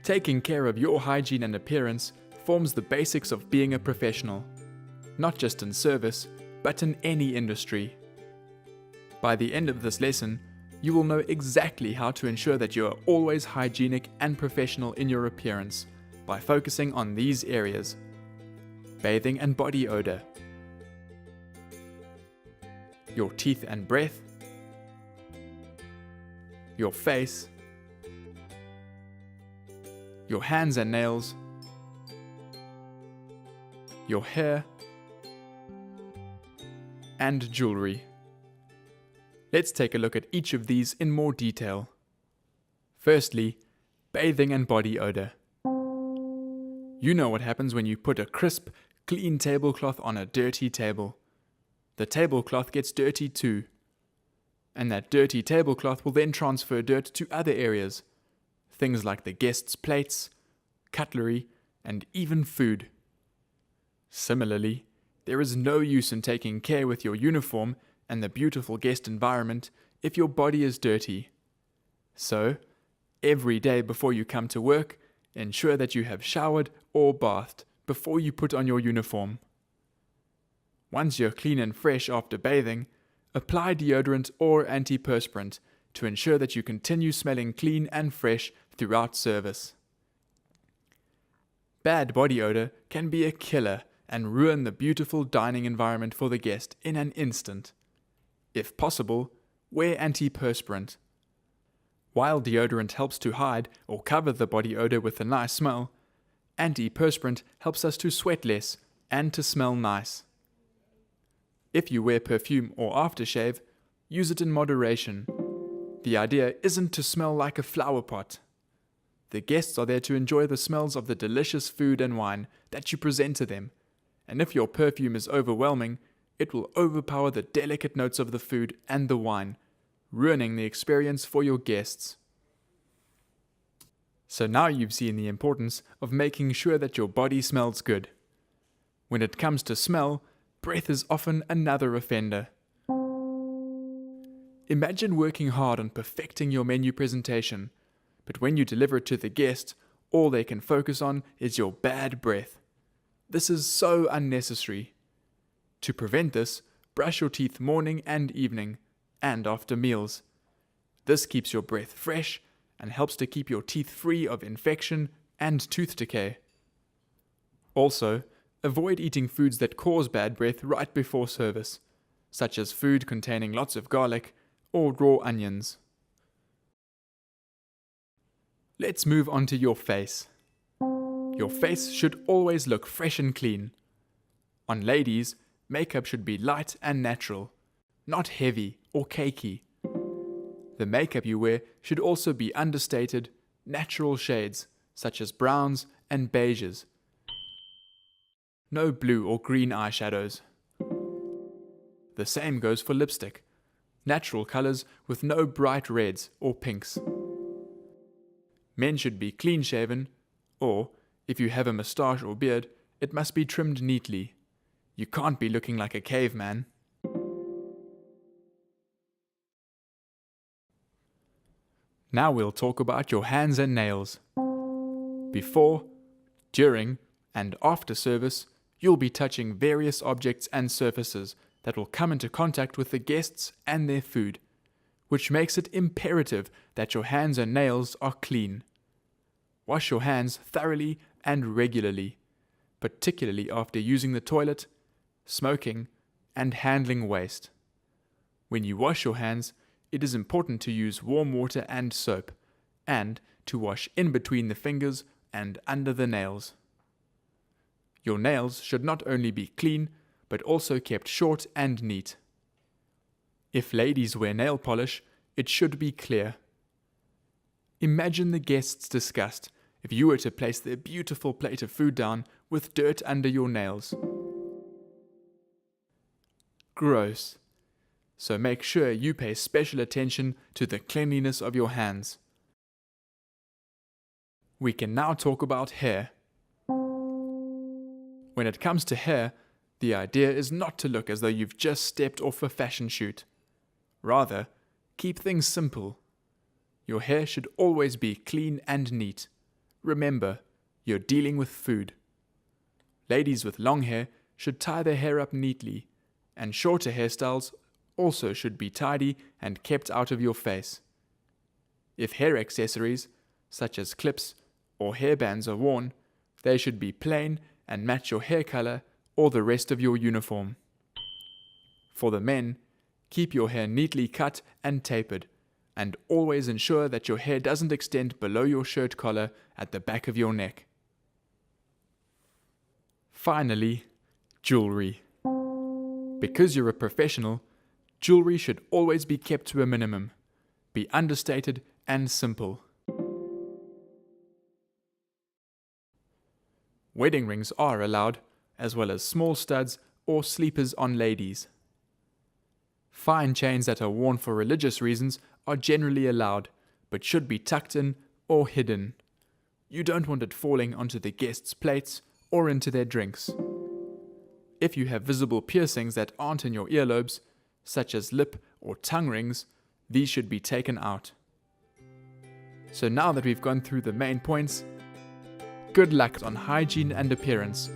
Taking care of your hygiene and appearance forms the basics of being a professional, not just in service, but in any industry. By the end of this lesson, you will know exactly how to ensure that you are always hygienic and professional in your appearance by focusing on these areas: bathing and body odor, your teeth and breath, your face, your hands and nails, your hair, and jewelry. Let's take a look at each of these in more detail. Firstly, bathing and body odor. You know what happens when you put a crisp, clean tablecloth on a dirty table. The tablecloth gets dirty too. And that dirty tablecloth will then transfer dirt to other areas. Things like the guests' plates, cutlery, and even food. Similarly, there is no use in taking care with your uniform and the beautiful guest environment if your body is dirty. So, every day before you come to work, ensure that you have showered or bathed before you put on your uniform. Once you're clean and fresh after bathing, apply deodorant or antiperspirant to ensure that you continue smelling clean and fresh throughout service. Bad body odor can be a killer and ruin the beautiful dining environment for the guest in an instant. If possible, wear antiperspirant. While deodorant helps to hide or cover the body odor with a nice smell, antiperspirant helps us to sweat less and to smell nice. If you wear perfume or aftershave, use it in moderation. The idea isn't to smell like a flower pot. The guests are there to enjoy the smells of the delicious food and wine that you present to them, and if your perfume is overwhelming, it will overpower the delicate notes of the food and the wine, ruining the experience for your guests. So now you've seen the importance of making sure that your body smells good. When it comes to smell, breath is often another offender. Imagine working hard on perfecting your menu presentation, but when you deliver it to the guest, all they can focus on is your bad breath. This is so unnecessary. To prevent this, brush your teeth morning and evening, and after meals. This keeps your breath fresh and helps to keep your teeth free of infection and tooth decay. Also, avoid eating foods that cause bad breath right before service, such as food containing lots of garlic or raw onions. Let's move on to your face. Your face should always look fresh and clean. On ladies, makeup should be light and natural, not heavy or cakey. The makeup you wear should also be understated, natural shades, such as browns and beiges. No blue or green eyeshadows. The same goes for lipstick. Natural colors with no bright reds or pinks. Men should be clean-shaven, or, if you have a moustache or beard, it must be trimmed neatly. You can't be looking like a caveman. Now we'll talk about your hands and nails. Before, during, and after service, you'll be touching various objects and surfaces that will come into contact with the guests and their food, which makes it imperative that your hands and nails are clean. Wash your hands thoroughly and regularly, particularly after using the toilet, smoking, and handling waste. When you wash your hands, it is important to use warm water and soap, and to wash in between the fingers and under the nails. Your nails should not only be clean, but also kept short and neat. If ladies wear nail polish, it should be clear. Imagine the guests' disgust if you were to place their beautiful plate of food down with dirt under your nails. Gross. So make sure you pay special attention to the cleanliness of your hands. We can now talk about hair. When it comes to hair, the idea is not to look as though you've just stepped off a fashion shoot. Rather, keep things simple. Your hair should always be clean and neat, remember, you're dealing with food. Ladies with long hair should tie their hair up neatly, and shorter hairstyles also should be tidy and kept out of your face. If hair accessories, such as clips or hairbands, are worn, they should be plain and match your hair color or the rest of your uniform. For the men, keep your hair neatly cut and tapered, and always ensure that your hair doesn't extend below your shirt collar at the back of your neck. Finally, jewelry. Because you're a professional, jewelry should always be kept to a minimum, be understated and simple. Wedding rings are allowed, as well as small studs or sleepers on ladies. Fine chains that are worn for religious reasons are generally allowed, but should be tucked in or hidden. You don't want it falling onto the guests' plates or into their drinks. If you have visible piercings that aren't in your earlobes, such as lip or tongue rings, these should be taken out. So now that we've gone through the main points, good luck on hygiene and appearance,